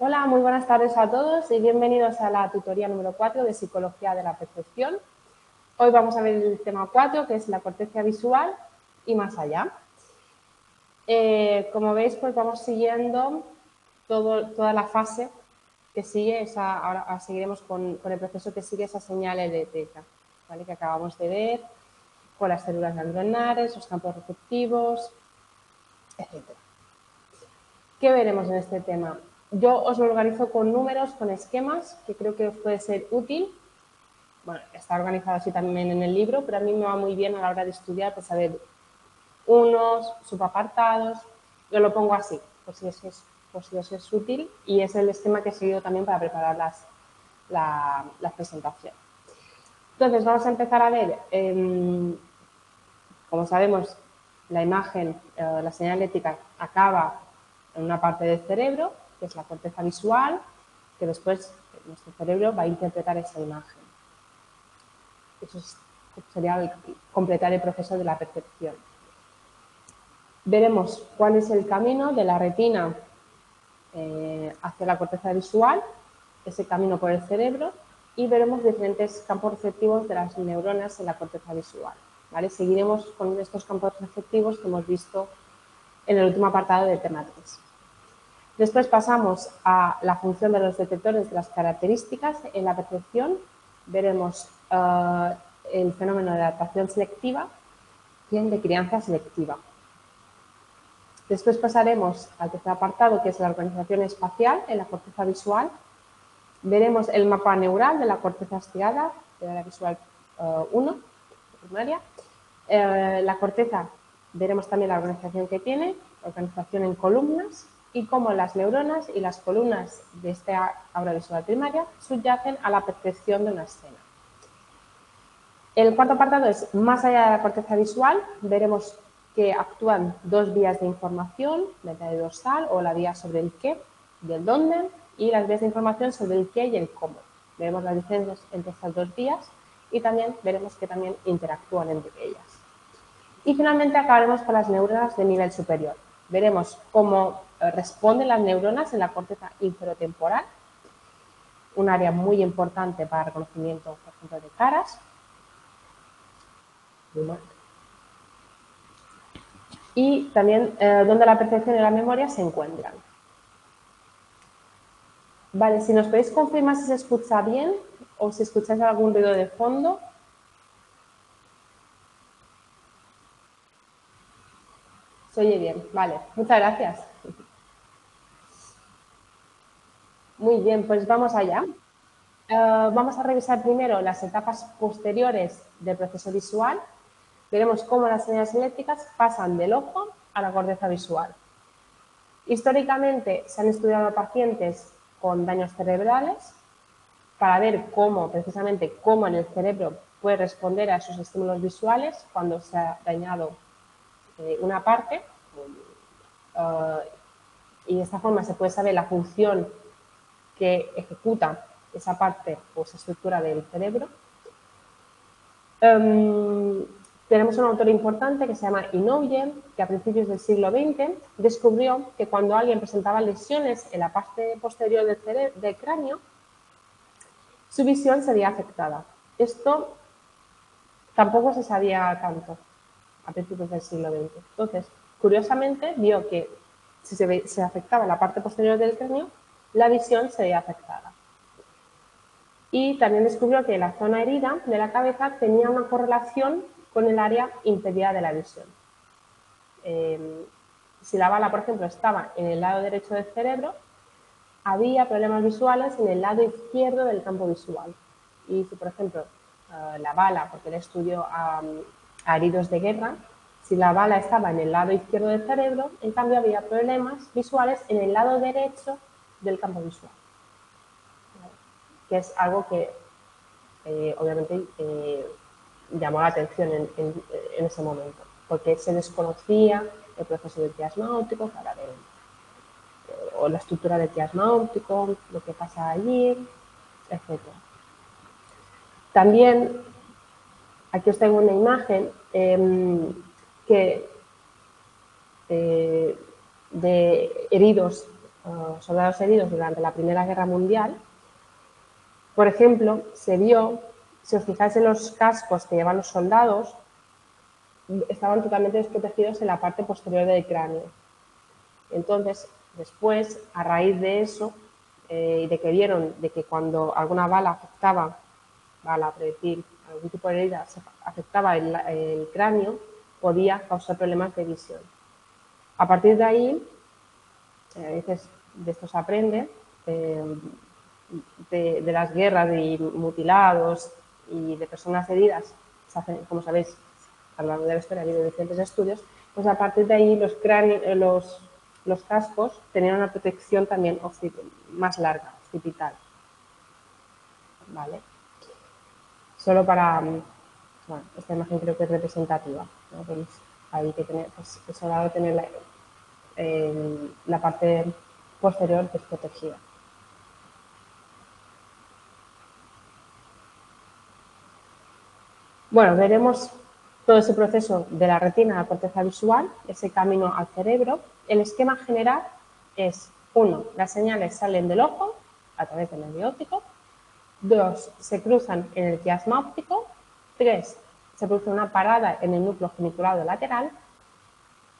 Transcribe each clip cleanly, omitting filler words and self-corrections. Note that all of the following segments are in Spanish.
Hola, muy buenas tardes a todos y bienvenidos a la tutoría número 4 de Psicología de la Percepción. Hoy vamos a ver el tema 4, que es la corteza visual y más allá. Como veis, pues vamos siguiendo toda la fase que sigue, ahora seguiremos con el proceso que sigue esa señal eléctrica, ¿vale? Que acabamos de ver, con las células ganglionares, los campos receptivos, etc. ¿Qué veremos en este tema? Yo os lo organizo con números, con esquemas, que creo que os puede ser útil. Bueno, está organizado así también en el libro, pero a mí me va muy bien a la hora de estudiar, pues saber unos, subapartados. Yo lo pongo así, por si os es útil, y es el esquema que he seguido también para preparar las presentaciones. Entonces, vamos a empezar a ver, como sabemos, la imagen, la señal eléctrica acaba en una parte del cerebro, que es la corteza visual, que después nuestro cerebro va a interpretar esa imagen. Eso sería completar el proceso de la percepción. Veremos cuál es el camino de la retina hacia la corteza visual, ese camino por el cerebro, y veremos diferentes campos receptivos de las neuronas en la corteza visual, ¿vale? Seguiremos con estos campos receptivos que hemos visto en el último apartado del tema 3. Después pasamos a la función de los detectores de las características en la percepción. Veremos el fenómeno de adaptación selectiva y el de crianza selectiva. Después pasaremos al tercer apartado, que es la organización espacial en la corteza visual. Veremos el mapa neural de la corteza striada, de la visual 1, primaria. La corteza, veremos también la organización que tiene, organización en columnas, y cómo las neuronas y las columnas de esta aura visual primaria subyacen a la percepción de una escena. El cuarto apartado es más allá de la corteza visual. Veremos que actúan dos vías de información, la vía dorsal o la vía sobre el qué y el dónde, y las vías de información sobre el qué y el cómo. Veremos las diferencias entre estas dos vías y también veremos que también interactúan entre ellas. Y finalmente acabaremos con las neuronas de nivel superior. Veremos cómo responden las neuronas en la corteza inferotemporal, un área muy importante para el reconocimiento, por ejemplo, de caras. Y también dónde la percepción y la memoria se encuentran. Vale, si nos podéis confirmar si se escucha bien o si escucháis algún ruido de fondo. Se oye bien, vale, muchas gracias. Muy bien, pues vamos allá. Vamos a revisar primero las etapas posteriores del proceso visual. Veremos cómo las señales eléctricas pasan del ojo a la corteza visual. Históricamente se han estudiado a pacientes con daños cerebrales para ver precisamente cómo en el cerebro puede responder a esos estímulos visuales cuando se ha dañado una parte, y de esta forma se puede saber la función que ejecuta esa parte o esa estructura del cerebro. Tenemos un autor importante que se llama Inouye, que a principios del siglo XX descubrió que cuando alguien presentaba lesiones en la parte posterior del cráneo, su visión sería afectada. Esto tampoco se sabía tanto a principios del siglo XX. Entonces, curiosamente, vio que si se afectaba la parte posterior del cráneo, la visión sería afectada. Y también descubrió que la zona herida de la cabeza tenía una correlación con el área impedida de la visión. Si la bala, por ejemplo, estaba en el lado derecho del cerebro, había problemas visuales en el lado izquierdo del campo visual. Y si, por ejemplo, la bala, porque él estudió a heridos de guerra, si la bala estaba en el lado izquierdo del cerebro, en cambio había problemas visuales en el lado derecho del campo visual. Que es algo que obviamente llamó la atención en ese momento, porque se desconocía el proceso del chiasmáutico, o la estructura del chiasmáutico, lo que pasa allí, etc. También, aquí os tengo una imagen de heridos soldados heridos durante la Primera Guerra Mundial, por ejemplo, se vio, si os fijáis en los cascos que llevan los soldados, estaban totalmente desprotegidos en la parte posterior del cráneo. Entonces, después, a raíz de eso, y de que vieron de que cuando alguna bala afectaba, bala, proyectil, algún tipo de herida afectaba el cráneo, podía causar problemas de visión. A partir de ahí, a veces de esto se aprende, de las guerras y mutilados y de personas heridas, se hacen, como sabéis, a lo largo de la historia ha habido diferentes estudios, pues a partir de ahí los cascos tenían una protección también más larga, occipital. ¿Vale? Solo para, bueno, esta imagen creo que es representativa, ¿no? Veis ahí que tener, pues, el soldado tener la parte posterior desprotegida. Bueno, veremos todo ese proceso de la retina a la corteza visual, ese camino al cerebro. El esquema general es: 1, las señales salen del ojo a través del nervio óptico; 2, se cruzan en el quiasma óptico; 3, se produce una parada en el núcleo geniculado lateral;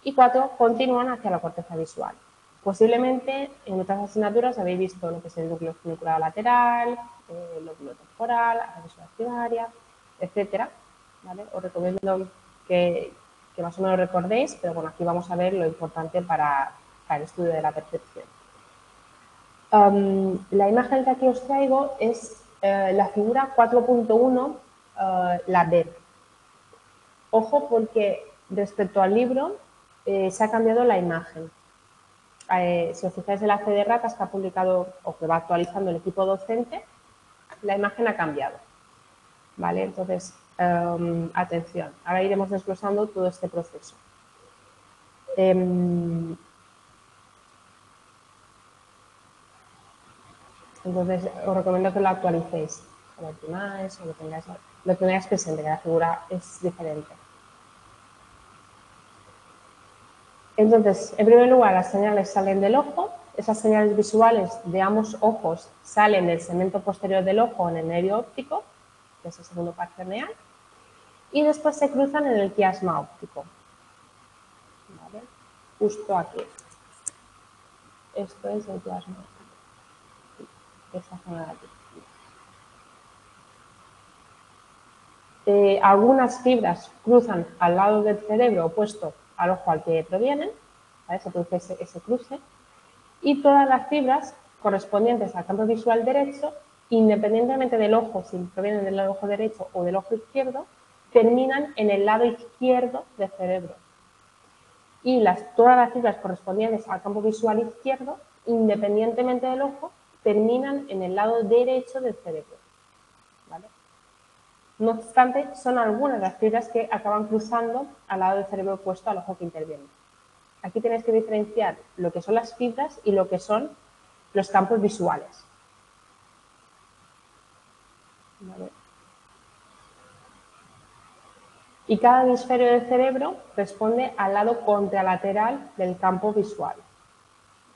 y 4, continúan hacia la corteza visual. Posiblemente en otras asignaturas habéis visto lo que es el núcleo geniculado lateral, el lóbulo temporal, la visual primaria, etcétera. ¿Vale? Os recomiendo que más o menos recordéis, pero bueno, aquí vamos a ver lo importante para el estudio de la percepción. La imagen que aquí os traigo es la figura 4.1, la B. Ojo, porque respecto al libro se ha cambiado la imagen. Si os fijáis en la CD Ratas que ha publicado o que va actualizando el equipo docente, la imagen ha cambiado. ¿Vale? Entonces, atención, ahora iremos desglosando todo este proceso. Entonces, os recomiendo que lo actualicéis, lo optimáis, o lo tengáis presente, que la figura es diferente. Entonces, en primer lugar, las señales salen del ojo. Esas señales visuales de ambos ojos salen del segmento posterior del ojo en el nervio óptico, que es el segundo par craneal, y después se cruzan en el quiasma óptico. ¿Vale? Justo aquí. Esto es el quiasma óptico. Esta zona de aquí. Algunas fibras cruzan al lado del cerebro opuesto al ojo al que provienen, ¿vale? Se produce ese cruce, y todas las fibras correspondientes al campo visual derecho, independientemente del ojo, si provienen del ojo derecho o del ojo izquierdo, terminan en el lado izquierdo del cerebro. Y todas las fibras correspondientes al campo visual izquierdo, independientemente del ojo, terminan en el lado derecho del cerebro. ¿Vale? No obstante, son algunas las fibras que acaban cruzando al lado del cerebro opuesto al ojo que interviene. Aquí tenéis que diferenciar lo que son las fibras y lo que son los campos visuales. ¿Vale? Y cada hemisferio del cerebro responde al lado contralateral del campo visual.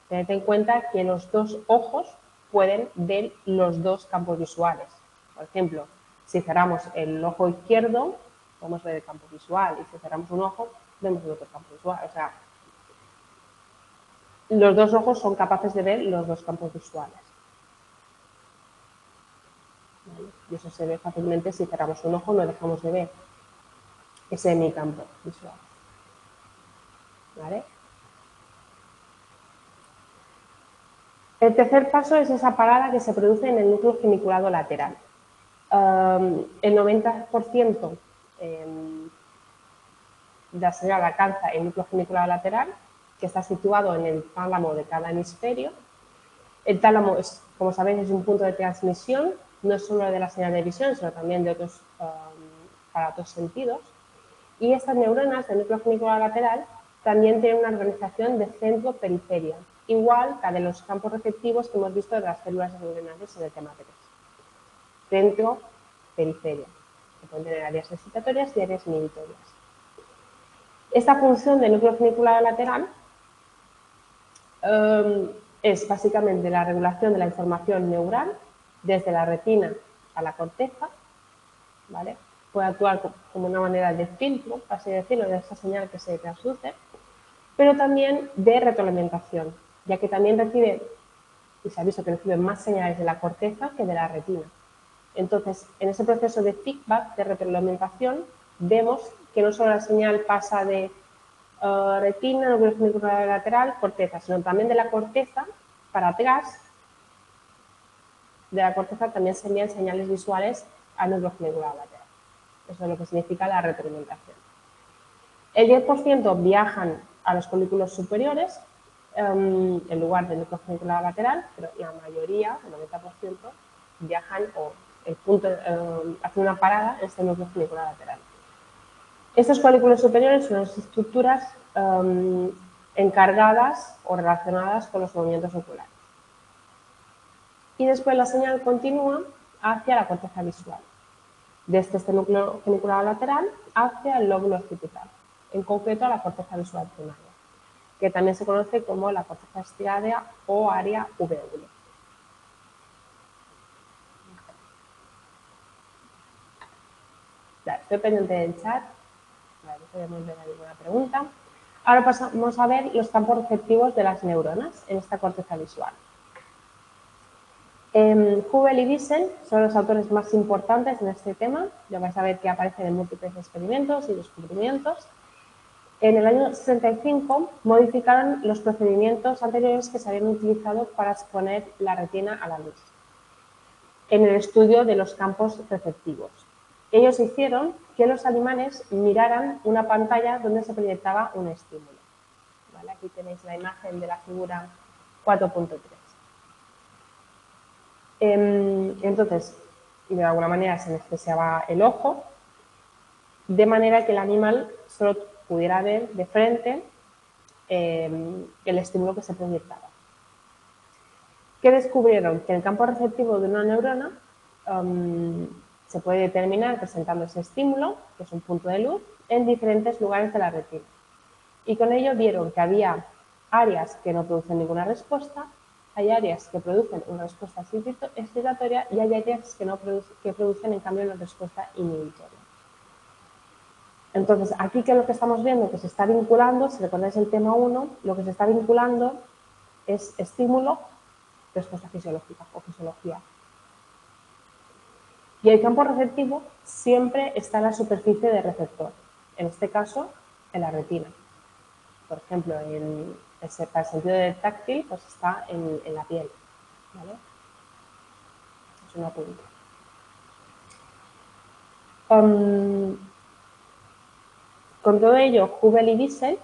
Tened en cuenta que los dos ojos pueden ver los dos campos visuales. Por ejemplo, si cerramos el ojo izquierdo, podemos ver el campo visual, y si cerramos un ojo, vemos el otro campo visual. O sea, los dos ojos son capaces de ver los dos campos visuales. ¿Vale? Y eso se ve fácilmente si cerramos un ojo, no dejamos de ver ese hemicampo visual. ¿Vale? El tercer paso es esa parada que se produce en el núcleo geniculado lateral. El 90% de la señal alcanza el núcleo geniculado lateral, que está situado en el tálamo de cada hemisferio. El tálamo, como sabéis, es un punto de transmisión, no solo de la señal de visión, sino también de para otros sentidos. Y estas neuronas del núcleo geniculado lateral también tienen una organización de centro-periferia, igual que la de los campos receptivos que hemos visto de las células neuronales en el tema 3. Centro-periferia, que pueden tener áreas excitatorias y áreas inhibitorias. Esta función del núcleo geniculado lateral es básicamente la regulación de la información neural desde la retina a la corteza, ¿vale? Puede actuar como una manera de filtro, así decirlo, de esa señal que se transduce, pero también de retroalimentación, ya que también recibe, y se ha visto que recibe más señales de la corteza que de la retina. Entonces, en ese proceso de feedback, de retroalimentación, vemos que no solo la señal pasa de retina, núcleo funicular lateral, corteza, sino también de la corteza para atrás. De la corteza también se envían señales visuales al núcleo funicular lateral. Eso es lo que significa la retroalimentación. El 10% viajan a los folículos superiores en lugar del núcleo funicular lateral, pero la mayoría, el 90%, viajan o hacen una parada en este núcleo funicular lateral. Estos folículos superiores son las estructuras encargadas o relacionadas con los movimientos oculares. Y después la señal continúa hacia la corteza visual, desde este núcleo funicular lateral hacia el lóbulo occipital, en concreto a la corteza visual primaria, que también se conoce como la corteza striatia o área VV. Estoy pendiente del chat. Vale, podemos ver alguna pregunta. Ahora pasamos a ver los campos receptivos de las neuronas en esta corteza visual. Hubel y Wiesel son los autores más importantes en este tema. Ya vais a ver que aparecen en múltiples experimentos y descubrimientos. En el año 65 modificaron los procedimientos anteriores que se habían utilizado para exponer la retina a la luz en el estudio de los campos receptivos. Ellos hicieron que los animales miraran una pantalla donde se proyectaba un estímulo. ¿Vale? Aquí tenéis la imagen de la figura 4.3. Entonces, de alguna manera se anestesiaba el ojo, de manera que el animal solo pudiera ver de frente el estímulo que se proyectaba. ¿Qué descubrieron? Que el campo receptivo de una neurona se puede determinar presentando ese estímulo, que es un punto de luz, en diferentes lugares de la retina. Y con ello vieron que había áreas que no producen ninguna respuesta, hay áreas que producen una respuesta excitatoria y hay áreas que producen en cambio una respuesta inhibitoria. Entonces, aquí que lo que estamos viendo que se está vinculando, si recordáis el tema 1, lo que se está vinculando es estímulo, respuesta fisiológica o fisiología. Y el campo receptivo siempre está en la superficie del receptor, en este caso en la retina. Por ejemplo, para el sentido del táctil, pues está en la piel. ¿Vale? Es una punta. Con todo ello, Hubel y Wiesel,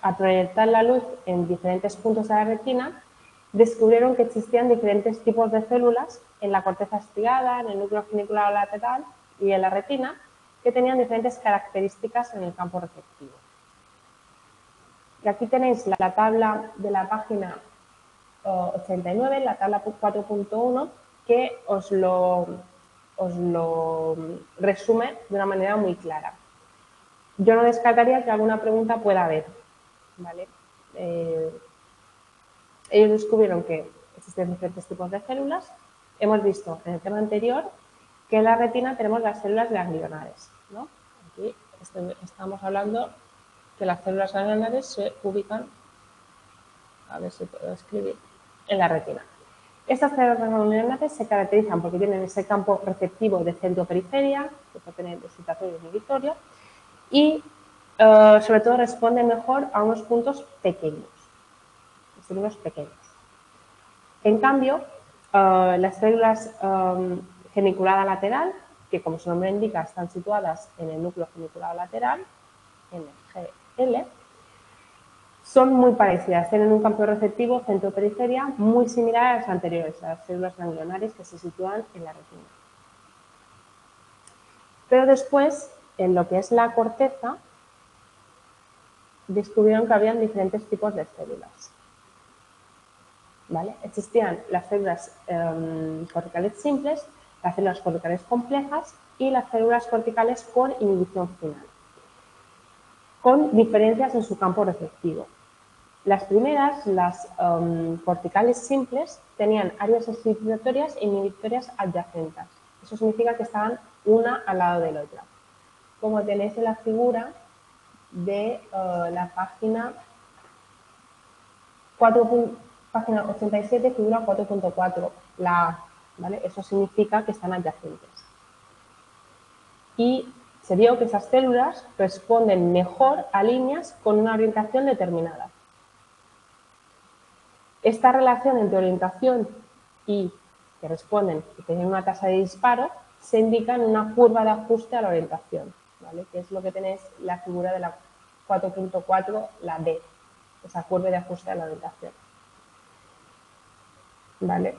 al proyectar la luz en diferentes puntos de la retina, descubrieron que existían diferentes tipos de células en la corteza estriada, en el núcleo funicular lateral y en la retina, que tenían diferentes características en el campo receptivo. Y aquí tenéis la tabla de la página 89, la tabla 4.1, que os lo resume de una manera muy clara. Yo no descartaría que alguna pregunta pueda haber, ¿vale? Ellos descubrieron que existen diferentes tipos de células. Hemos visto en el tema anterior que en la retina tenemos las células ganglionares, ¿no? Aquí estamos hablando que las células ganglionares se ubican, a ver si puedo escribir, en la retina. Estas células ganglionares se caracterizan porque tienen ese campo receptivo de centro-periferia, que puede tener excitatorio y inhibitorio, y sobre todo responden mejor a unos puntos pequeños, estímulos pequeños. En cambio, las células geniculada lateral, que como su nombre indica están situadas en el núcleo geniculado lateral, NGL, son muy parecidas, tienen un campo receptivo centro-periferia muy similar a las anteriores, a las células ganglionares que se sitúan en la retina. Pero después, en lo que es la corteza, descubrieron que habían diferentes tipos de células. ¿Vale? Existían las células corticales simples, las células corticales complejas y las células corticales con inhibición final, con diferencias en su campo receptivo. Las primeras, las corticales simples, tenían áreas excitatorias e inhibitorias adyacentes. Eso significa que estaban una al lado de la otra. Como tenéis en la figura de la página 87, figura 4.4, la A, ¿vale? Eso significa que están adyacentes. Y se vio que esas células responden mejor a líneas con una orientación determinada. Esta relación entre orientación y que responden y tienen una tasa de disparo se indica en una curva de ajuste a la orientación, ¿vale? Que es lo que tenéis en la figura de la 4.4, la D, esa curva de ajuste a la orientación, ¿vale?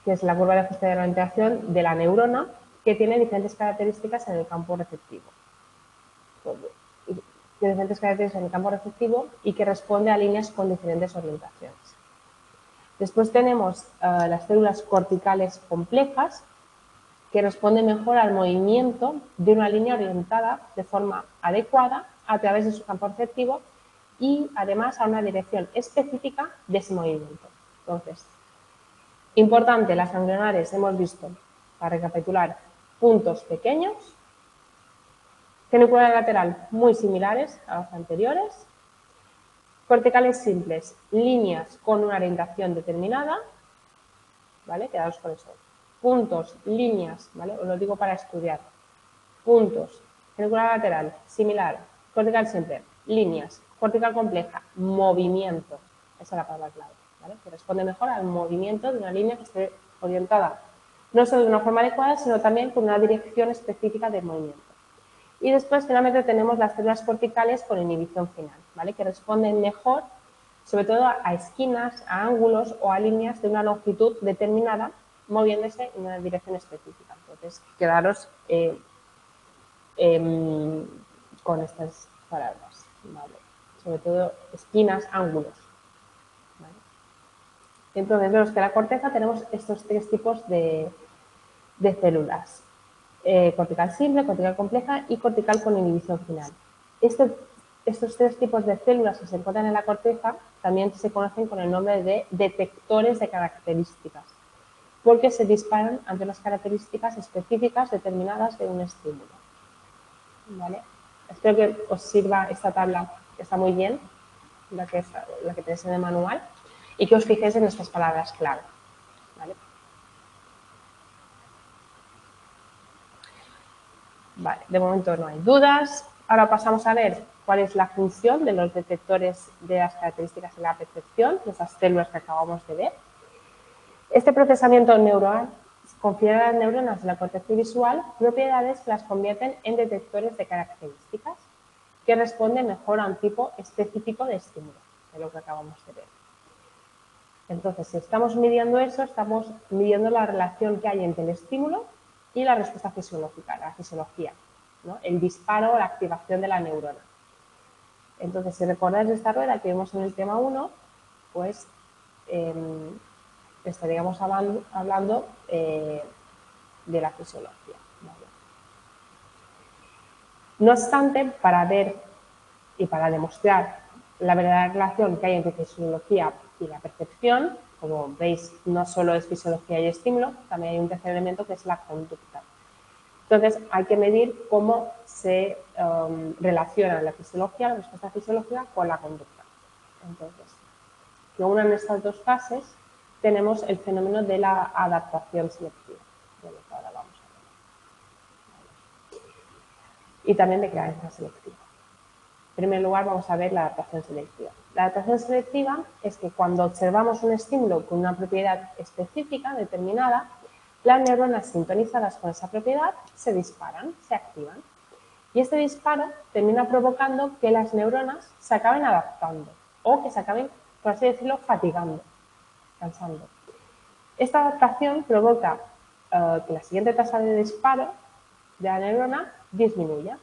Que es la curva de ajuste de la orientación de la neurona que tiene diferentes características en el campo receptivo. Tiene diferentes características en el campo receptivo y que responde a líneas con diferentes orientaciones. Después tenemos las células corticales complejas, que responden mejor al movimiento de una línea orientada de forma adecuada a través de su campo receptivo y además a una dirección específica de ese movimiento. Entonces, importante, las ganglionares hemos visto, para recapitular, puntos pequeños, genicular lateral muy similares a los anteriores, corticales simples, líneas con una orientación determinada, ¿vale? Quedaos con eso. Puntos, líneas, ¿vale? Os lo digo para estudiar. Puntos, genicular lateral, similar, cortical simple, líneas, cortical compleja, movimiento. Esa es la palabra clave, ¿vale? Que responde mejor al movimiento de una línea que esté orientada no solo de una forma adecuada, sino también con una dirección específica del movimiento. Y después, finalmente, tenemos las células corticales con inhibición final, ¿vale? Que responden mejor, sobre todo a esquinas, a ángulos o a líneas de una longitud determinada, moviéndose en una dirección específica. Entonces, quedaros con estas palabras, ¿vale? Sobre todo esquinas, ángulos. ¿Vale? Entonces, vemos que en la corteza tenemos estos tres tipos de células. Cortical simple, cortical compleja y cortical con inhibición final. Estos tres tipos de células que se encuentran en la corteza también se conocen con el nombre de detectores de características, porque se disparan ante unas características específicas determinadas de un estímulo. ¿Vale? Espero que os sirva esta tabla, que está muy bien, la que tenéis en el manual, y que os fijéis en estas palabras clave. ¿Vale? Vale, de momento no hay dudas. Ahora pasamos a ver cuál es la función de los detectores de las características de la percepción, de esas células que acabamos de ver. Este procesamiento neuronal confiere a las neuronas de la corteza visual propiedades que las convierten en detectores de características que responden mejor a un tipo específico de estímulo, de lo que acabamos de ver. Entonces, si estamos midiendo eso, estamos midiendo la relación que hay entre el estímulo y la respuesta fisiológica, la fisiología, ¿no? El disparo, la activación de la neurona. Entonces, si recordáis esta rueda que vimos en el tema 1, pues estaríamos hablando de la fisiología. ¿Vale? No obstante, para ver y para demostrar la verdadera relación que hay entre fisiología y la percepción, como veis, no solo es fisiología y estímulo, también hay un tercer elemento que es la conducta. Entonces, hay que medir cómo se relaciona la fisiología, la respuesta fisiológica, con la conducta. Entonces, que unan estas dos fases, tenemos el fenómeno de la adaptación selectiva, de lo que ahora vamos a ver. Y también de creencia selectiva. En primer lugar, vamos a ver la adaptación selectiva. La adaptación selectiva es que cuando observamos un estímulo con una propiedad específica, determinada, las neuronas sintonizadas con esa propiedad se disparan, se activan. Y este disparo termina provocando que las neuronas se acaben adaptando o que se acaben, por así decirlo, fatigando, cansando. Esta adaptación provoca que la siguiente tasa de disparo de la neurona disminuya.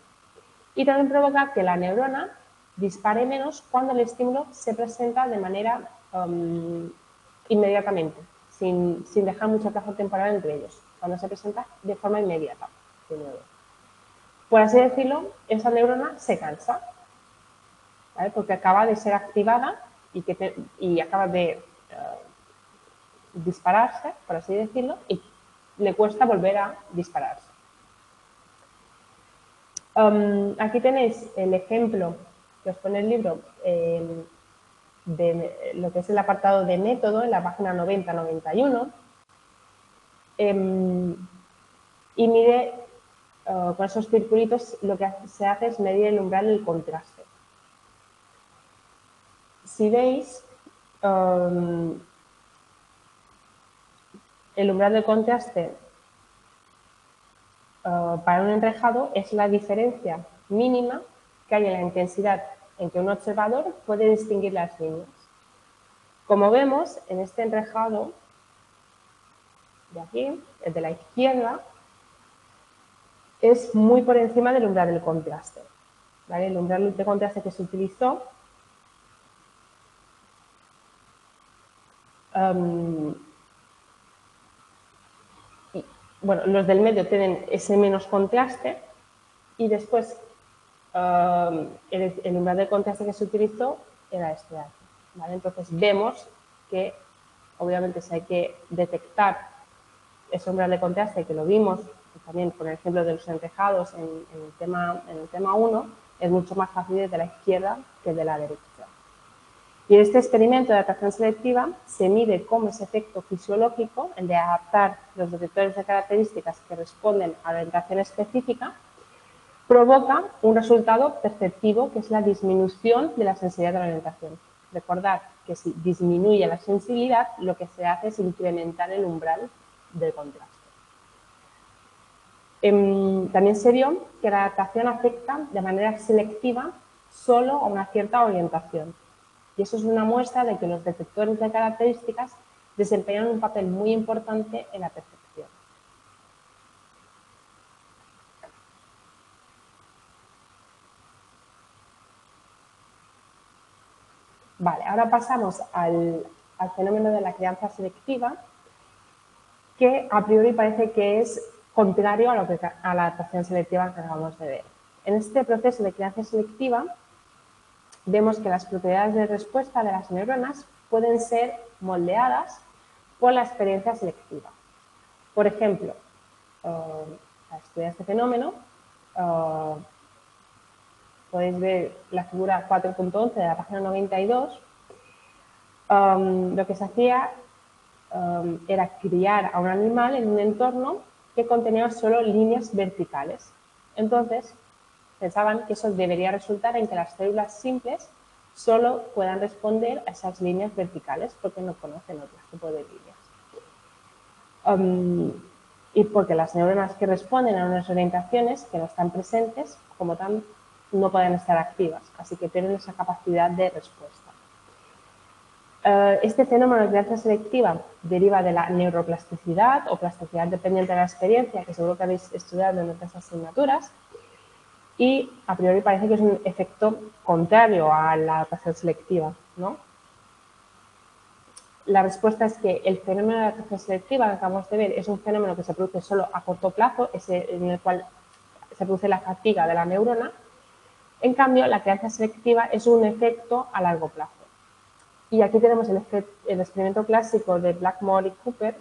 Y también provoca que la neurona dispare menos cuando el estímulo se presenta de manera inmediatamente, sin dejar mucho plazo temporal entre ellos, cuando se presenta de forma inmediata. De nuevo. Por así decirlo, esa neurona se cansa, ¿vale? Porque acaba de ser activada y acaba de dispararse, por así decirlo, y le cuesta volver a dispararse. Aquí tenéis el ejemplo que os pone el libro de lo que es el apartado de método en la página 90-91 y mide con esos circulitos lo que se hace es medir el umbral del contraste. Si veis, el umbral del contraste para un enrejado es la diferencia mínima que hay en la intensidad en que un observador puede distinguir las líneas. Como vemos, en este enrejado de aquí, el de la izquierda, es muy por encima del umbral del contraste. ¿Vale? El umbral de contraste que se utilizó bueno, los del medio tienen ese menos contraste y después el umbral de contraste que se utilizó era este de aquí, ¿vale? Entonces vemos que obviamente si hay que detectar ese umbral de contraste, que lo vimos también con el ejemplo de los enrejados en el tema 1, es mucho más fácil desde la izquierda que de la derecha. Y en este experimento de adaptación selectiva se mide cómo ese efecto fisiológico, el de adaptar los detectores de características que responden a la orientación específica, provoca un resultado perceptivo que es la disminución de la sensibilidad de la orientación. Recordad que si disminuye la sensibilidad, lo que se hace es incrementar el umbral del contraste. También se vio que la adaptación afecta de manera selectiva solo a una cierta orientación. Y eso es una muestra de que los detectores de características desempeñan un papel muy importante en la percepción. Vale, ahora pasamos al fenómeno de la crianza selectiva, que a priori parece que es contrario a la adaptación selectiva que acabamos de ver. En este proceso de crianza selectiva, vemos que las propiedades de respuesta de las neuronas pueden ser moldeadas por la experiencia selectiva. Por ejemplo, para estudiar este fenómeno, podéis ver la figura 4.11 de la página 92. Lo que se hacía era criar a un animal en un entorno que contenía solo líneas verticales. Entonces, pensaban que eso debería resultar en que las células simples solo puedan responder a esas líneas verticales porque no conocen otros tipos de líneas. Y porque las neuronas que responden a unas orientaciones que no están presentes, como tal, no pueden estar activas, así que pierden esa capacidad de respuesta. Este fenómeno de crianza selectiva deriva de la neuroplasticidad o plasticidad dependiente de la experiencia, que seguro que habéis estudiado en otras asignaturas, y a priori parece que es un efecto contrario a la adaptación selectiva, ¿no? La respuesta es que el fenómeno de adaptación selectiva que acabamos de ver es un fenómeno que se produce solo a corto plazo, en el cual se produce la fatiga de la neurona. En cambio, la crianza selectiva es un efecto a largo plazo. Y aquí tenemos el experimento clásico de Blackmore y Cooper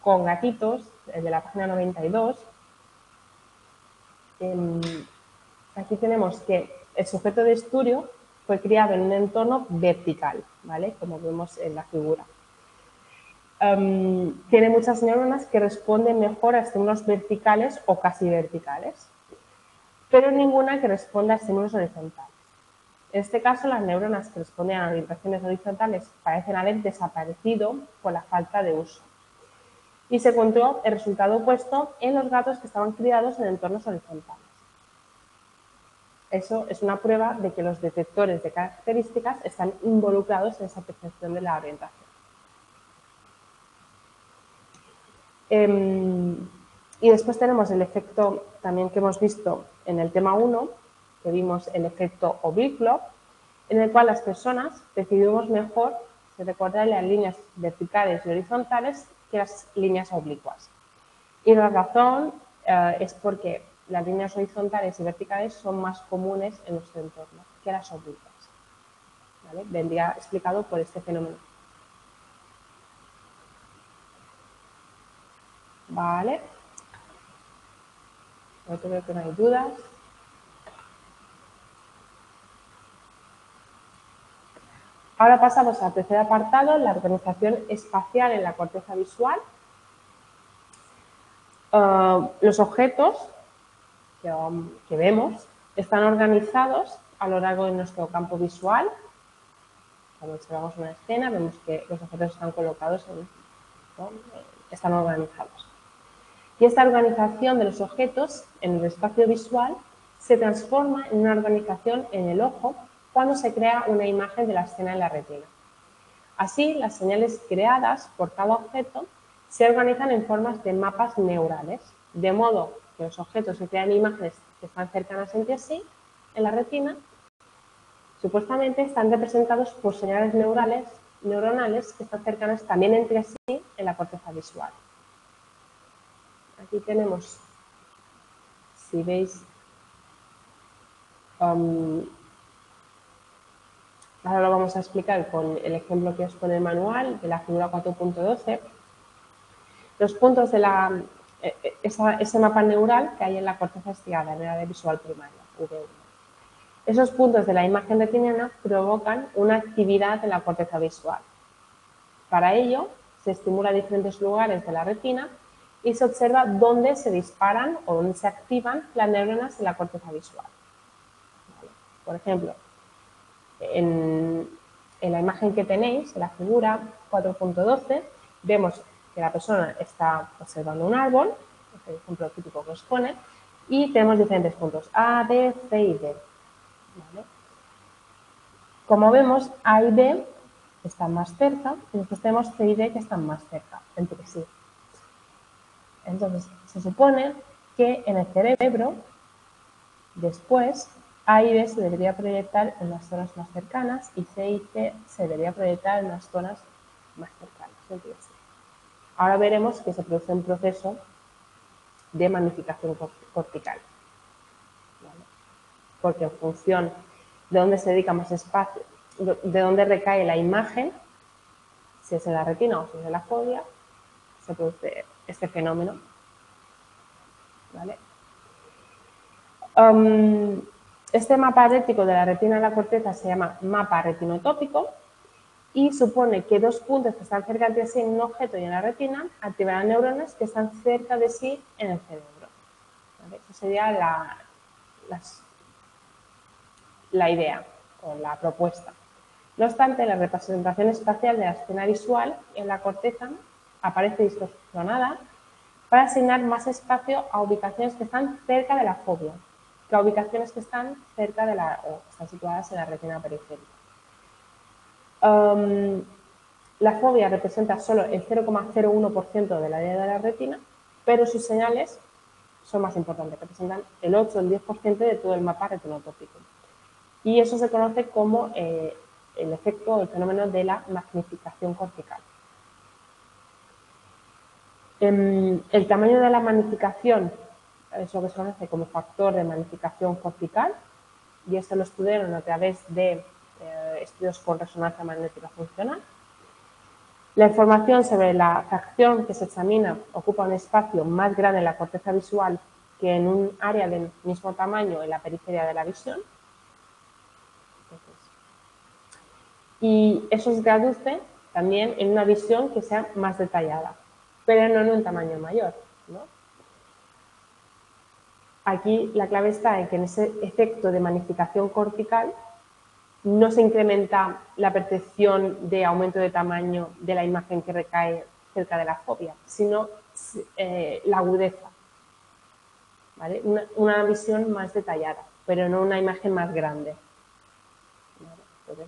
con gatitos, el de la página 92. Aquí tenemos que el sujeto de estudio fue criado en un entorno vertical, ¿vale? Como vemos en la figura. Tiene muchas neuronas que responden mejor a estímulos verticales o casi verticales, pero ninguna que responda a estímulos horizontales. En este caso, las neuronas que responden a orientaciones horizontales parecen haber desaparecido por la falta de uso. Y se encontró el resultado opuesto en los gatos que estaban criados en entornos horizontales. Eso es una prueba de que los detectores de características están involucrados en esa percepción de la orientación. Y después tenemos el efecto también que hemos visto en el tema 1, que vimos el efecto oblicuo, en el cual las personas decidimos mejor, si recordáis, las líneas verticales y horizontales que las líneas oblicuas. Y la razón es porque las líneas horizontales y verticales son más comunes en nuestro entorno que las oblicuas. ¿vale? Vendría explicado por este fenómeno. Vale. No creo que no hay dudas. Ahora pasamos al tercer apartado, la organización espacial en la corteza visual. Los objetos que vemos están organizados a lo largo de nuestro campo visual. Cuando observamos una escena, vemos que los objetos están colocados, están organizados. Y esta organización de los objetos en el espacio visual se transforma en una organización en el ojo cuando se crea una imagen de la escena en la retina. Así, las señales creadas por cada objeto se organizan en formas de mapas neurales, de modo que los objetos que crean imágenes que están cercanas entre sí en la retina, supuestamente están representados por señales neuronales que están cercanas también entre sí en la corteza visual. Aquí tenemos, si veis, ahora lo vamos a explicar con el ejemplo que os pone el manual de la figura 4.12. Los puntos de ese mapa neural que hay en la corteza estriada, en el área visual primaria, V1. Esos puntos de la imagen retiniana provocan una actividad en la corteza visual. Para ello, se estimula diferentes lugares de la retina y se observa dónde se disparan o dónde se activan las neuronas en la corteza visual. Por ejemplo, en la imagen que tenéis, en la figura 4.12, vemos que la persona está observando un árbol, es el ejemplo típico que os pone, y tenemos diferentes puntos, A, B, C y D. ¿Vale? Como vemos, A y B están más cerca, y después tenemos C y D que están más cerca entre sí. Entonces, se supone que en el cerebro, después, A y B se debería proyectar en las zonas más cercanas y C y C se debería proyectar en las zonas más cercanas. Ahora veremos que se produce un proceso de magnificación cortical. ¿Vale? Porque en función de dónde se dedica más espacio, de dónde recae la imagen, si es en la retina o si es en la fobia, se produce este fenómeno. ¿Vale? Este mapa rético de la retina de la corteza se llama mapa retinotópico y supone que dos puntos que están cerca de sí en un objeto y en la retina activarán neuronas que están cerca de sí en el cerebro. ¿Vale? Esa sería la idea o la propuesta. No obstante, la representación espacial de la escena visual en la corteza aparece distorsionada para asignar más espacio a ubicaciones que están cerca de la fobia que a ubicaciones que están cerca de o están situadas en la retina periférica. La fobia representa solo el 0,01% del área de la retina, pero sus señales son más importantes, representan el 8 o el 10% de todo el mapa retinotópico. Y eso se conoce como el efecto o el fenómeno de la magnificación cortical. El tamaño de la magnificación es lo que se conoce como factor de magnificación cortical, y esto lo estudiaron a través de estudios con resonancia magnética funcional. La información sobre la fracción que se examina ocupa un espacio más grande en la corteza visual que en un área del mismo tamaño en la periferia de la visión. Y eso se traduce también en una visión que sea más detallada, pero no en un tamaño mayor, ¿no? Aquí la clave está en que en ese efecto de magnificación cortical no se incrementa la percepción de aumento de tamaño de la imagen que recae cerca de la fobia, sino la agudeza, ¿vale? Una visión más detallada, pero no una imagen más grande. ¿Vale? Entonces,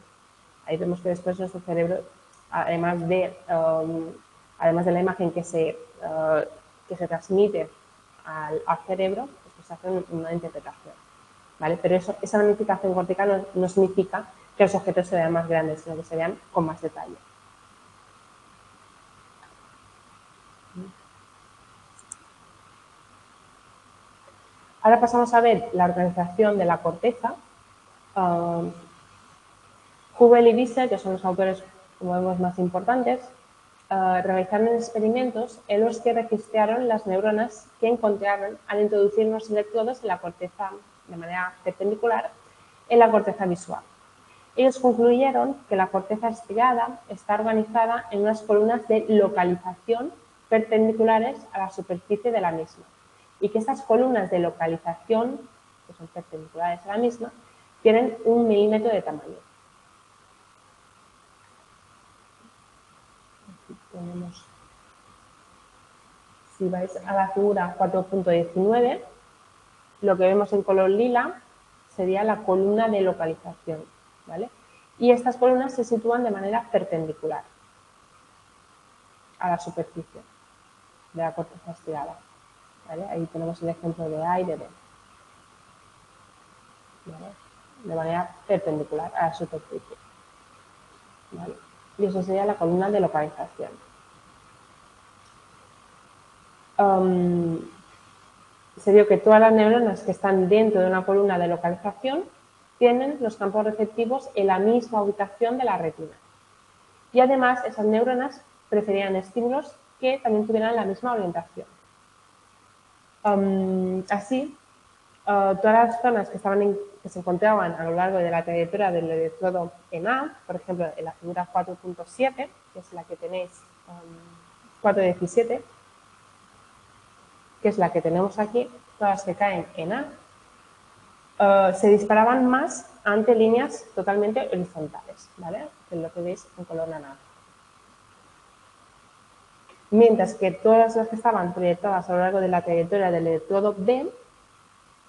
ahí vemos que después nuestro cerebro, además de la imagen que se transmite al cerebro, pues hace una interpretación. ¿Vale? Pero esa magnificación cortical no significa que los objetos se vean más grandes, sino que se vean con más detalle. Ahora pasamos a ver la organización de la corteza. Hubel y Wiesel, que son los autores, como vemos, más importantes, realizaron experimentos en los que registraron las neuronas que encontraron al introducir unos electrodos en la corteza de manera perpendicular en la corteza visual. Ellos concluyeron que la corteza estriada está organizada en unas columnas de localización perpendiculares a la superficie de la misma y que estas columnas de localización, que son perpendiculares a la misma, tienen 1 milímetro de tamaño. Tenemos, si vais a la figura 4.19, lo que vemos en color lila sería la columna de localización, ¿vale? Y estas columnas se sitúan de manera perpendicular a la superficie de la corteza estriada, ¿vale? Ahí tenemos el ejemplo de A y de B, ¿vale? De manera perpendicular a la superficie, ¿vale? Y eso sería la columna de localización. Se vio que todas las neuronas que están dentro de una columna de localización tienen los campos receptivos en la misma ubicación de la retina. Y además, esas neuronas preferían estímulos que también tuvieran la misma orientación. Así, todas las zonas que se encontraban a lo largo de la trayectoria del electrodo en A, por ejemplo, en la figura 4.7, que es la que tenéis, 4.17, que es la que tenemos aquí, todas las que caen en A, se disparaban más ante líneas totalmente horizontales, ¿vale? Que es lo que veis en color naranja. Mientras que todas las que estaban proyectadas a lo largo de la trayectoria del electrodo B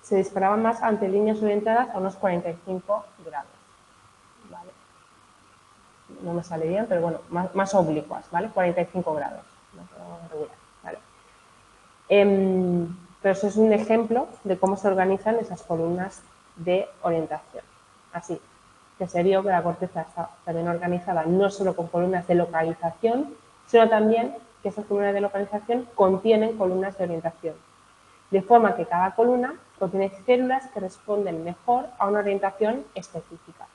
se disparaban más ante líneas orientadas a unos 45 grados, ¿vale? No me sale bien, pero bueno, más oblicuas, ¿vale? 45 grados, más regular, ¿vale? Pero eso es un ejemplo de cómo se organizan esas columnas de orientación. Así que se vio que la corteza está también organizada no solo con columnas de localización, sino también que esas columnas de localización contienen columnas de orientación. De forma que cada columna contiene células que responden mejor a una orientación específica.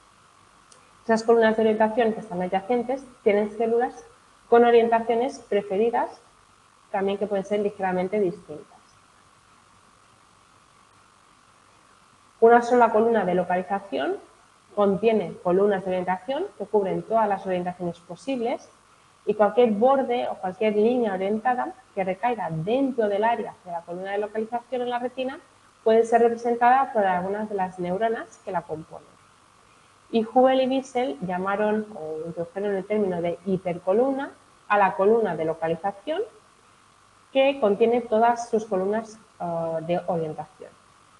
Esas columnas de orientación que están adyacentes tienen células con orientaciones preferidas, también que pueden ser ligeramente distintas. Una sola columna de localización contiene columnas de orientación que cubren todas las orientaciones posibles y cualquier borde o cualquier línea orientada que recaiga dentro del área de la columna de localización en la retina puede ser representada por algunas de las neuronas que la componen. Y Hubel y Wiesel llamaron o introdujeron el término de hipercolumna a la columna de localización que contiene todas sus columnas de orientación,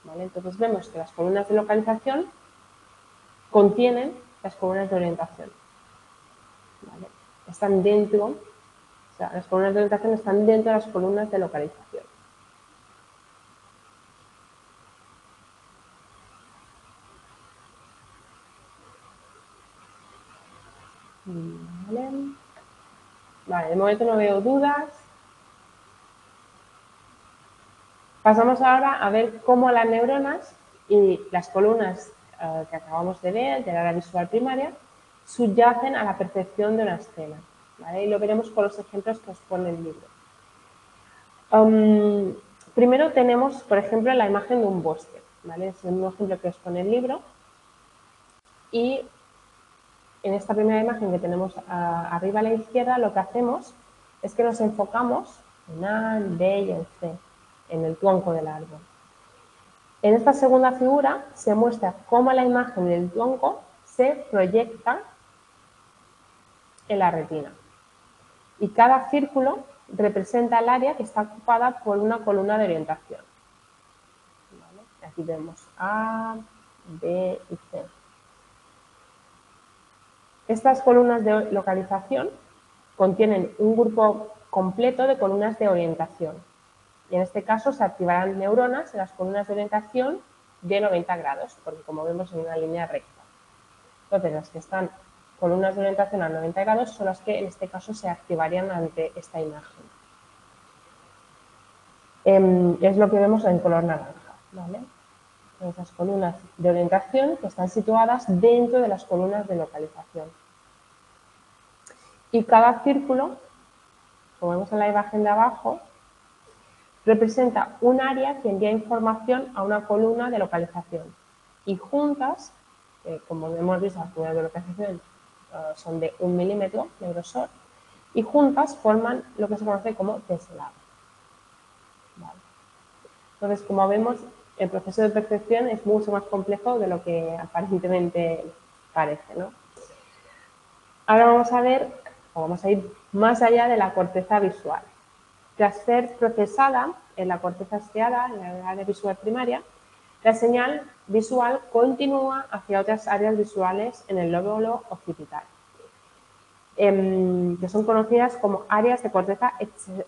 ¿vale? Entonces vemos que las columnas de localización contienen las columnas de orientación, ¿vale? Están dentro, o sea, las columnas de orientación están dentro de las columnas de localización. Vale, de momento no veo dudas. Pasamos ahora a ver cómo las neuronas y las columnas que acabamos de ver, del área visual primaria, subyacen a la percepción de una escena, ¿vale? Y lo veremos con los ejemplos que os pone el libro. Primero tenemos, por ejemplo, la imagen de un bosque, ¿vale? Es un ejemplo que os pone el libro. Y en esta primera imagen que tenemos arriba a la izquierda, lo que hacemos es que nos enfocamos en A, en B y en C, en el tronco del árbol. En esta segunda figura se muestra cómo la imagen del tronco se proyecta en la retina. Y cada círculo representa el área que está ocupada por una columna de orientación. ¿Vale? Aquí vemos A, B y C. Estas columnas de localización contienen un grupo completo de columnas de orientación. Y en este caso se activarán neuronas en las columnas de orientación de 90 grados, porque como vemos en una línea recta. Entonces, las que están columnas de orientación a 90 grados son las que en este caso se activarían ante esta imagen. Es lo que vemos en color naranja, ¿vale? Esas columnas de orientación que están situadas dentro de las columnas de localización. Y cada círculo, como vemos en la imagen de abajo, representa un área que envía información a una columna de localización. Y juntas, como hemos visto, las columnas de localización son de 1 milímetro de grosor, y juntas forman lo que se conoce como teslado. Vale. Entonces, como vemos, el proceso de percepción es mucho más complejo de lo que aparentemente parece, ¿no? Ahora vamos a ver, o vamos a ir más allá de la corteza visual. Tras ser procesada en la corteza estriada, en la área visual primaria, la señal visual continúa hacia otras áreas visuales en el lóbulo occipital, que son conocidas como áreas de corteza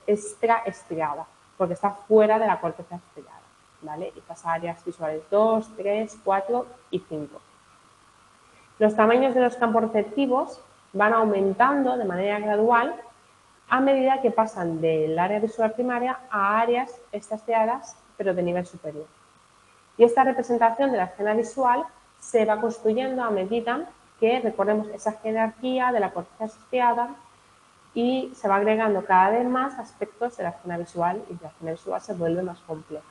extraestriada, porque está fuera de la corteza estriada, ¿vale? Estas áreas visuales 2, 3, 4 y 5. Los tamaños de los campos receptivos van aumentando de manera gradual a medida que pasan del área visual primaria a áreas extraestriadas, pero de nivel superior. Y esta representación de la escena visual se va construyendo a medida que recorremos esa jerarquía de la corteza estriada y se va agregando cada vez más aspectos de la escena visual y la escena visual se vuelve más compleja.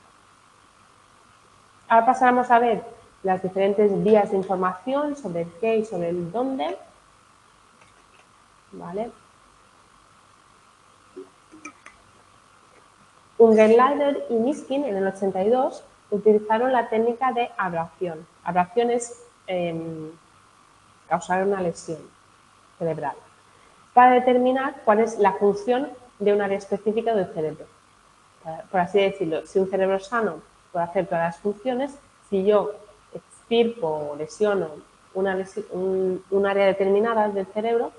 Ahora pasaremos a ver las diferentes vías de información sobre el qué y sobre el dónde. ¿Vale? Ungerleider y Miskin en el 82 utilizaron la técnica de ablación. Ablación es causar una lesión cerebral para determinar cuál es la función de un área específica del cerebro. Por así decirlo, si un cerebro sano puede hacer todas las funciones, si yo extirpo o lesiono un área determinada del cerebro,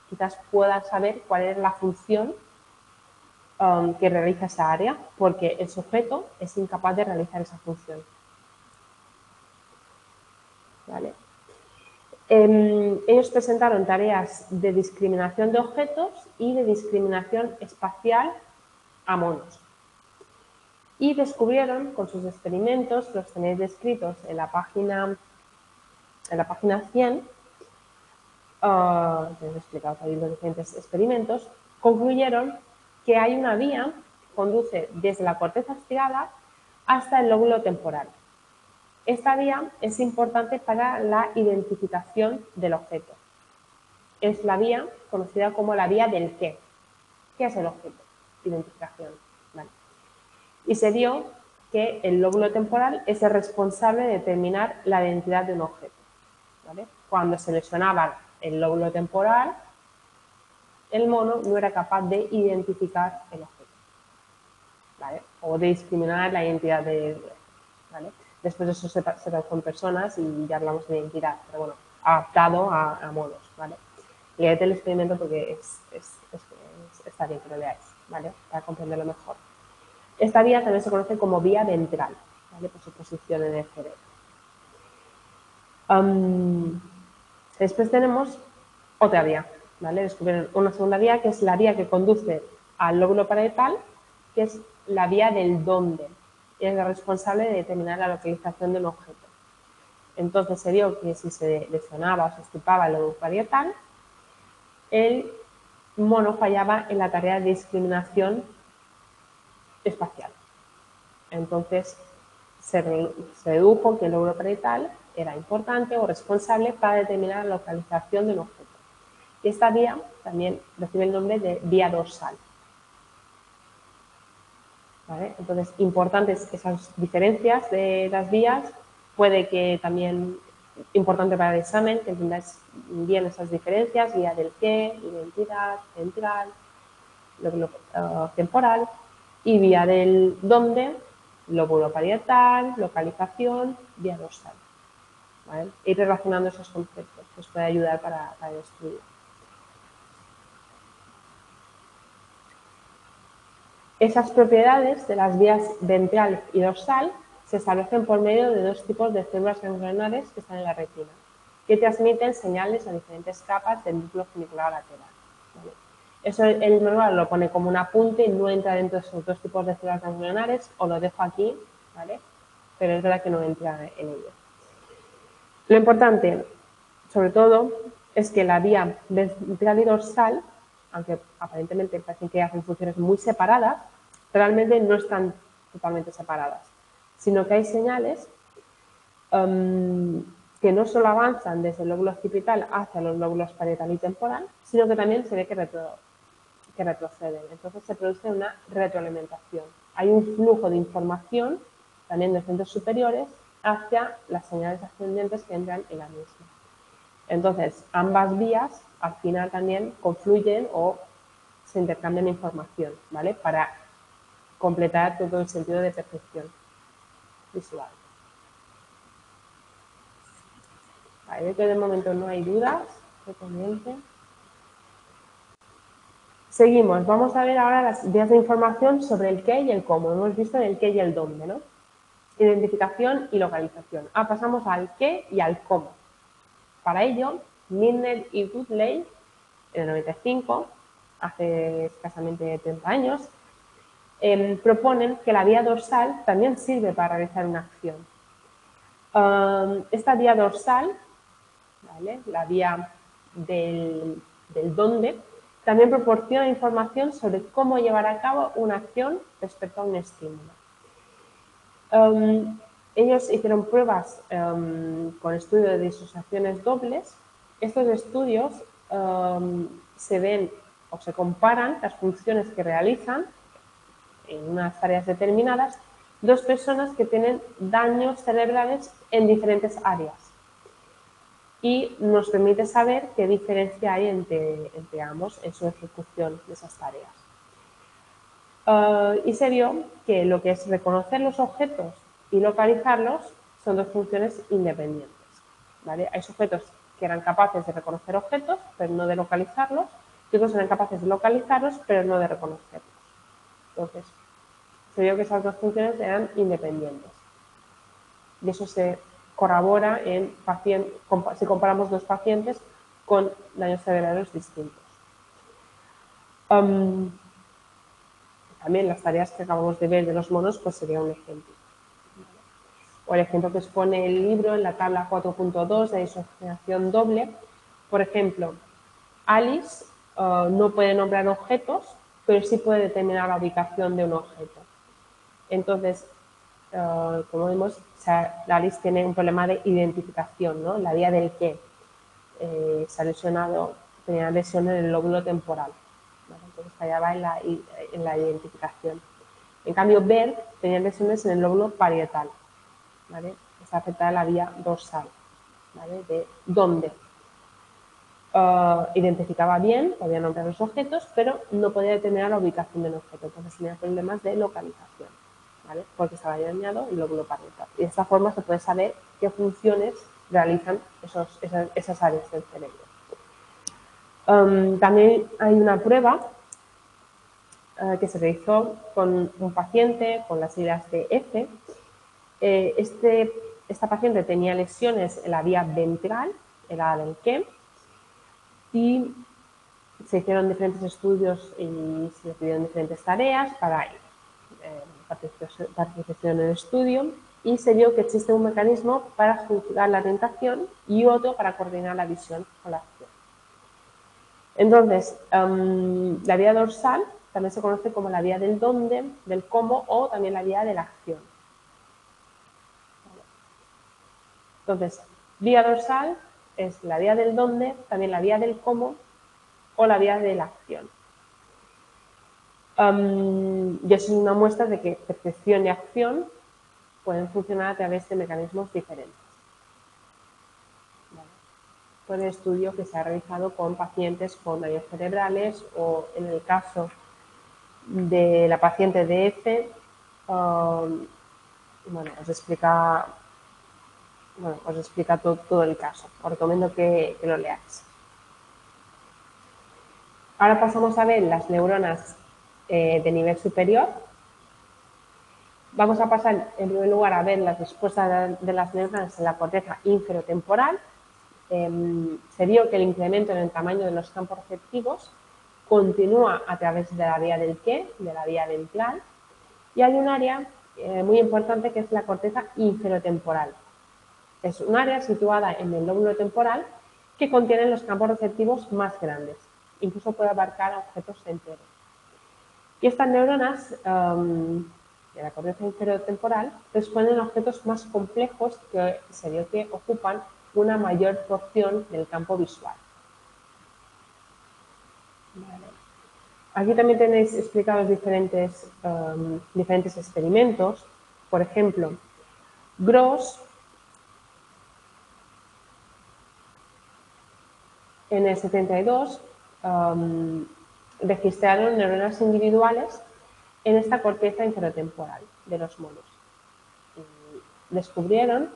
quizás pueda saber cuál es la función que realiza esa área, porque el sujeto es incapaz de realizar esa función. ¿Vale? Ellos presentaron tareas de discriminación de objetos y de discriminación espacial a monos. Y descubrieron con sus experimentos, los tenéis descritos en la página 100, les he explicado ahí los diferentes experimentos, concluyeron que hay una vía que conduce desde la corteza estriada hasta el lóbulo temporal. Esta vía es importante para la identificación del objeto. Es la vía conocida como la vía del qué. ¿Qué es el objeto? Identificación. Vale. Y se vio que el lóbulo temporal es el responsable de determinar la identidad de un objeto. ¿Vale? Cuando se lesionaba el lóbulo temporal, el mono no era capaz de identificar el objeto, ¿vale? O de discriminar la identidad del objeto, ¿vale? Después de eso se trabajó en personas y ya hablamos de identidad, pero bueno, adaptado a monos, ¿vale? Leed el experimento porque está bien que lo leáis, ¿vale? Para comprenderlo mejor. Esta vía también se conoce como vía ventral, ¿vale? Por su posición en el cerebro. Después tenemos otra vía, ¿vale? Descubrieron una segunda vía que es la vía que conduce al lóbulo parietal, que es la vía del dónde. Y es la responsable de determinar la localización de un objeto. Entonces se vio que si se lesionaba o se extirpaba el lóbulo parietal, el mono fallaba en la tarea de discriminación espacial. Entonces se dedujo que el lóbulo parietal era importante o responsable para determinar la localización de un objeto. Y esta vía también recibe el nombre de vía dorsal. ¿Vale? Entonces, importantes esas diferencias de las vías. Puede que también, importante para el examen, que entendáis bien esas diferencias, vía del qué, identidad, central, temporal, y vía del dónde, lóbulo parietal, localización, vía dorsal. ¿Vale? Ir relacionando esos conceptos que os puede ayudar para el estudio. Esas propiedades de las vías ventral y dorsal se establecen por medio de dos tipos de células ganglionares que están en la retina, que transmiten señales a diferentes capas del núcleo funicular lateral. ¿Vale? Eso el manual lo pone como un apunte y no entra dentro de esos dos tipos de células ganglionares, os lo dejo aquí, ¿vale? pero es verdad que no entra en ello. Lo importante, sobre todo, es que la vía ventral y dorsal, aunque aparentemente parecen que hacen funciones muy separadas, realmente no están totalmente separadas, sino que hay señales que no solo avanzan desde el lóbulo occipital hacia los lóbulos parietal y temporal, sino que también se ve que retroceden. Entonces se produce una retroalimentación. Hay un flujo de información, también de centros superiores, hacia las señales ascendentes que entran en la misma. Entonces, ambas vías al final también confluyen o se intercambian información, ¿vale? Para completar todo el sentido de percepción visual. Vale, que de momento no hay dudas que comenten. Seguimos, vamos a ver ahora las vías de información sobre el qué y el cómo. Hemos visto el qué y el dónde, ¿no? Identificación y localización. Pasamos al qué y al cómo. Para ello, Milner y Woodley, en el 95, hace escasamente 30 años, proponen que la vía dorsal también sirve para realizar una acción. Esta vía dorsal, ¿vale? La vía del dónde, también proporciona información sobre cómo llevar a cabo una acción respecto a un estímulo. Ellos hicieron pruebas con estudios de disociaciones dobles. Estos estudios se ven o se comparan las funciones que realizan en unas tareas determinadas dos personas que tienen daños cerebrales en diferentes áreas. Y nos permite saber qué diferencia hay entre ambos en su ejecución de esas tareas. Y se vio que lo que es reconocer los objetos y localizarlos son dos funciones independientes, ¿vale? Hay sujetos que eran capaces de reconocer objetos, pero no de localizarlos, y otros eran capaces de localizarlos, pero no de reconocerlos. Entonces, se vio que esas dos funciones eran independientes. Y eso se corrobora si comparamos dos pacientes con daños cerebrales distintos. También las tareas que acabamos de ver de los monos, pues sería un ejemplo. O el ejemplo que expone el libro en la tabla 4.2 de disociación doble. Por ejemplo, Alice no puede nombrar objetos, pero sí puede determinar la ubicación de un objeto. Entonces, como vemos, Alice tiene un problema de identificación, ¿no? La vía del qué. Se ha lesionado, tenía lesión en el lóbulo temporal. ¿Vale? Entonces fallaba en la identificación. En cambio, Bert tenía lesiones en el lóbulo parietal. ¿Vale? Está afectada la vía dorsal. ¿Vale? De dónde. Identificaba bien, podía nombrar los objetos, pero no podía determinar la ubicación del objeto. Entonces tenía problemas de localización, ¿vale? Porque estaba dañado el lóbulo parietal. Y de esta forma se puede saber qué funciones realizan esas áreas del cerebro. También hay una prueba que se realizó con un paciente con las siglas de F. Esta paciente tenía lesiones en la vía ventral, en la del qué, y se hicieron diferentes estudios y se le pidieron diferentes tareas para participación en el estudio, y se vio que existe un mecanismo para juzgar la orientación y otro para coordinar la visión con la acción. Entonces, la vía dorsal también se conoce como la vía del dónde, del cómo o también la vía de la acción. Entonces, vía dorsal es la vía del dónde, también la vía del cómo o la vía de la acción. Y eso es una muestra de que percepción y acción pueden funcionar a través de mecanismos diferentes. ¿Vale? Fue un estudio que se ha realizado con pacientes con daños cerebrales o en el caso de la paciente de F, bueno, os explica todo el caso. Os recomiendo que lo leáis. Ahora pasamos a ver las neuronas de nivel superior. Vamos a pasar en primer lugar a ver las respuestas de las neuronas en la corteza inferotemporal. Se vio que el incremento en el tamaño de los campos receptivos continúa a través de la vía del qué, de la vía ventral, y hay un área muy importante, que es la corteza inferotemporal. Es un área situada en el lóbulo temporal que contiene los campos receptivos más grandes. Incluso puede abarcar objetos enteros. Y estas neuronas de la corteza inferotemporal responden a objetos más complejos que se ve que ocupan una mayor porción del campo visual. Vale. Aquí también tenéis explicados diferentes experimentos. Por ejemplo, Gross, en el 72, registraron neuronas individuales en esta corteza inferotemporal de los monos. Y descubrieron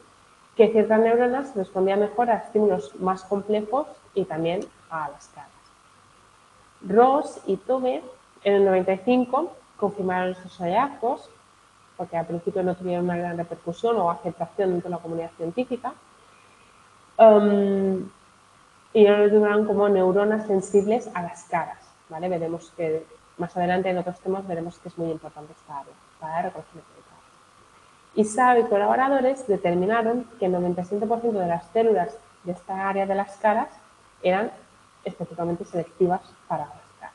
que ciertas neuronas respondían mejor a estímulos más complejos y también a las caras. Ross y Tove en el 95 confirmaron estos hallazgos, porque al principio no tuvieron una gran repercusión o aceptación dentro de la comunidad científica, y lo denominaron como neuronas sensibles a las caras. ¿Vale? Veremos que más adelante en otros temas veremos que es muy importante esta área para el reconocimiento de caras. Isao y colaboradores determinaron que el 97% de las células de esta área de las caras eran específicamente selectivas para las caras.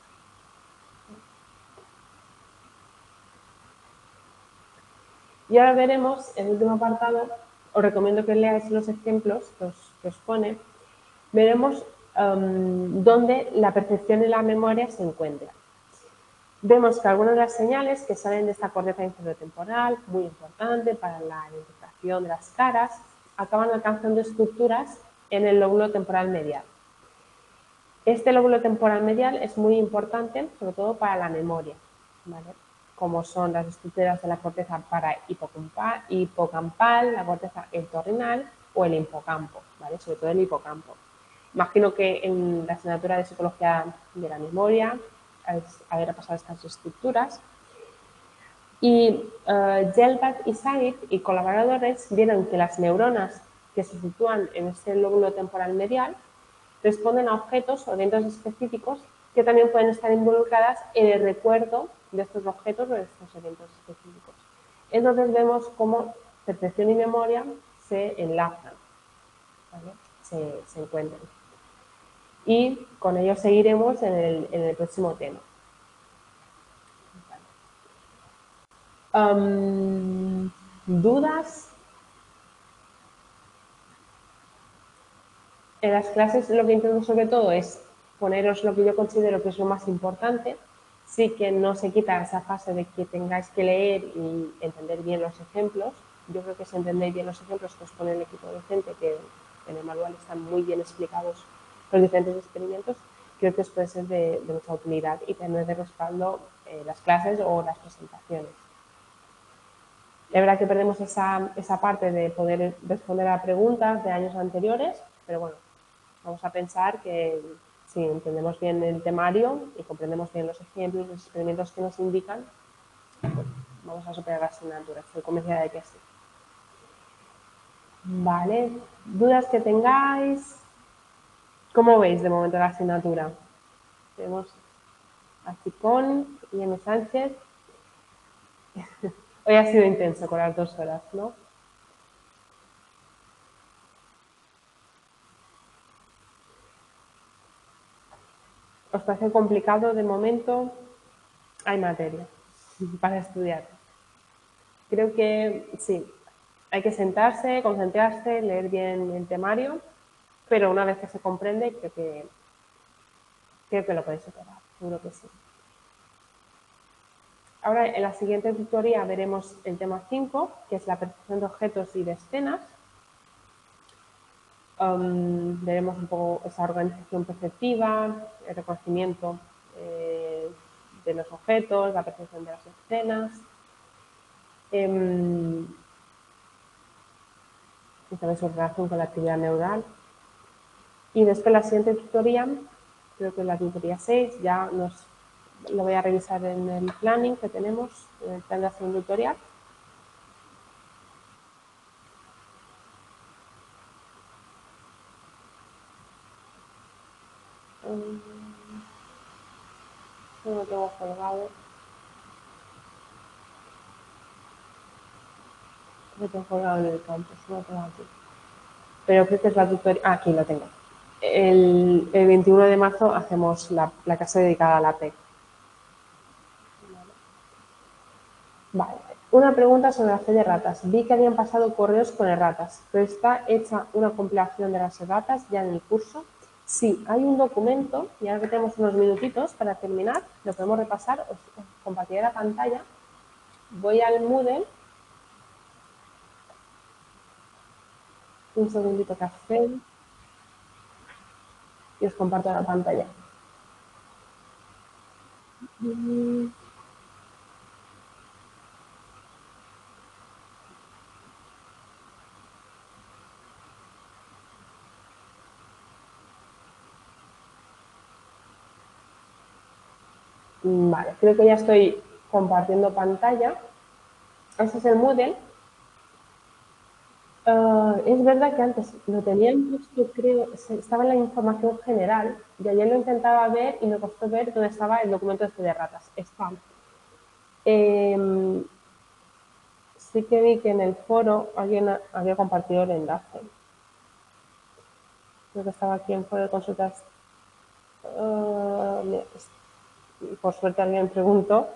Y ahora veremos el último apartado. Os recomiendo que leáis los ejemplos que os pone. Veremos dónde la percepción y la memoria se encuentran. Vemos que algunas de las señales que salen de esta corteza inferotemporal, muy importante para la identificación de las caras, acaban alcanzando estructuras en el lóbulo temporal medial. Este lóbulo temporal medial es muy importante, sobre todo para la memoria, ¿vale? Como son las estructuras de la corteza hipocampal, la corteza entorrinal o el hipocampo, ¿vale? Sobre todo el hipocampo. Imagino que en la asignatura de psicología de la memoria haber pasado estas estructuras. Y Gelbart y Said y colaboradores vieron que las neuronas que se sitúan en este lóbulo temporal medial responden a objetos o eventos específicos que también pueden estar involucradas en el recuerdo de estos objetos o de estos eventos específicos. Entonces vemos cómo percepción y memoria se enlazan, ¿vale? se encuentran. Y con ello seguiremos en el próximo tema. ¿Dudas? En las clases lo que intento sobre todo es poneros lo que yo considero que es lo más importante. Sí que no se quita esa fase de que tengáis que leer y entender bien los ejemplos. Yo creo que si entendéis bien los ejemplos que os pone el equipo docente, que en el manual están muy bien explicados los diferentes experimentos, creo que os puede ser de mucha utilidad y tener de respaldo las clases o las presentaciones. Es verdad que perdemos esa parte de poder responder a preguntas de años anteriores, pero bueno, vamos a pensar que si entendemos bien el temario y comprendemos bien los ejemplos, los experimentos que nos indican, pues vamos a superar la asignatura. Estoy convencida de que sí. Vale, dudas que tengáis. ¿Cómo veis de momento la asignatura? Tenemos a Chicón y M. Sánchez. Hoy ha sido intenso con las 2 horas, ¿no? ¿Os parece complicado de momento? Hay materia para estudiar. Creo que sí, hay que sentarse, concentrarse, leer bien el temario, pero una vez que se comprende, creo que lo podéis superar, seguro que sí. Ahora, en la siguiente tutoría veremos el tema 5, que es la percepción de objetos y de escenas. Veremos un poco esa organización perceptiva, el reconocimiento de los objetos, la percepción de las escenas. Y también su relación con la actividad neural. Y después la siguiente tutoría, creo que es la tutoría 6, ya lo voy a revisar en el planning que tenemos, en el plan de acción tutorial. No lo tengo colgado. Lo tengo colgado en el campus, no lo tengo aquí. Pero creo que es la tutoría. Ah, aquí lo tengo. El 21 de marzo hacemos la clase dedicada a la PEC. Vale. Una pregunta sobre la fe de ratas. Vi que habían pasado correos con erratas, pero está hecha una compilación de las erratas ya en el curso. Sí, hay un documento, y ahora que tenemos unos minutitos para terminar, lo podemos repasar. Os compartiré la pantalla. Voy al Moodle. Un segundito, café. Y os comparto la pantalla. Vale, creo que ya estoy compartiendo pantalla. Este es el Moodle. Es verdad que antes lo tenían puesto, creo, estaba en la información general, y ayer lo intentaba ver y me costó ver dónde estaba el documento de ratas. Está. Sí que vi que en el foro alguien había compartido el enlace. Creo que estaba aquí en foro de consultas. Por suerte alguien preguntó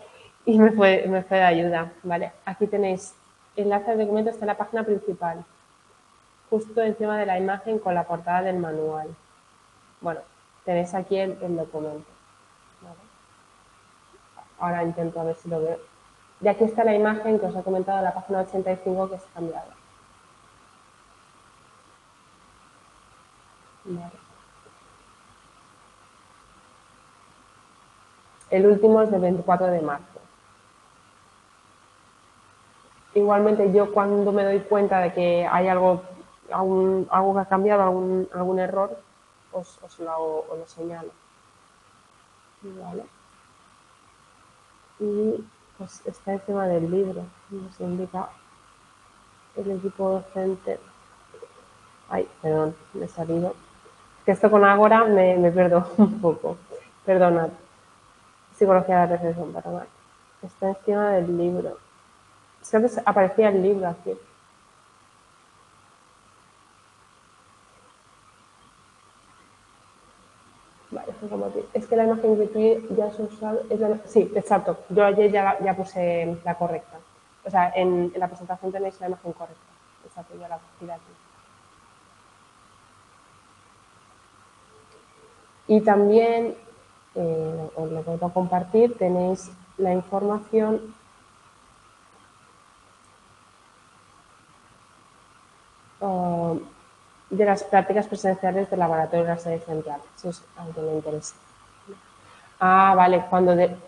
y me fue de ayuda. Vale, aquí tenéis enlace al documento, está en la página principal, justo encima de la imagen con la portada del manual. Bueno, tenéis aquí el documento. Vale. Ahora intento a ver si lo veo. Y aquí está la imagen que os he comentado de la página 85 que se ha cambiado. Vale. El último es del 24 de marzo. Igualmente yo cuando me doy cuenta de que hay algo que ha cambiado, algún error, os lo señalo. Vale. Y pues está encima del libro, nos indica el equipo docente. Ay, perdón, me he salido. Que esto con Ágora me pierdo un poco. Perdonad. Psicología de la reflexión, perdonad. Está encima del libro. Creo que aparecía el libro aquí. Vale, es que la imagen que tú ya has usado es la... Sí, exacto. Yo ayer ya puse la correcta. O sea, en la presentación tenéis la imagen correcta. Exacto, yo la cogí de aquí. Y también, os lo puedo compartir, tenéis la información de las prácticas presenciales del laboratorio de la sede central, si es a alguien le interesa. Ah, vale,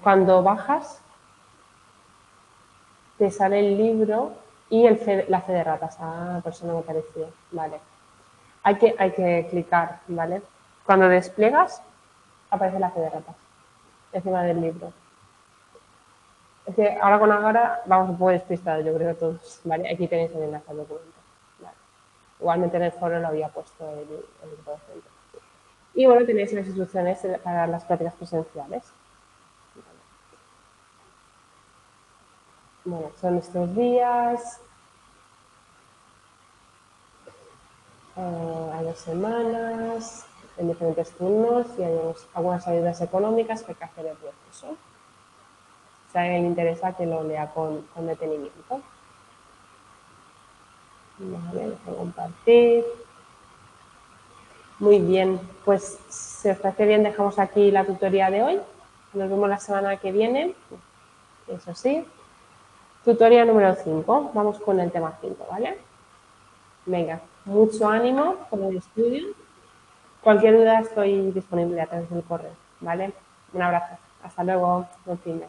cuando bajas te sale el libro y la fe de ratas. Ah, por eso no me pareció. Vale. Hay que clicar, ¿vale? Cuando despliegas, aparece la fe de ratas encima del libro. Es que ahora con ahora vamos un poco despistados, yo creo todos, ¿vale? Aquí tenéis el enlace al documento. Vale. Igualmente en el foro lo había puesto el equipo docente. Y bueno, tenéis las instrucciones para las prácticas presenciales. Bueno, son estos días, hay 2 semanas, en diferentes turnos y hay algunas ayudas económicas que hay que hacer el proceso. Si a alguien le interesa, que lo lea con detenimiento. Vale, dejo compartir. Muy bien, pues si os parece bien dejamos aquí la tutoría de hoy. Nos vemos la semana que viene, eso sí. Tutoría número 5, vamos con el tema 5, ¿vale? Venga, mucho ánimo con el estudio. Cualquier duda estoy disponible a través del correo, ¿vale? Un abrazo. Hasta luego. Buen fin de.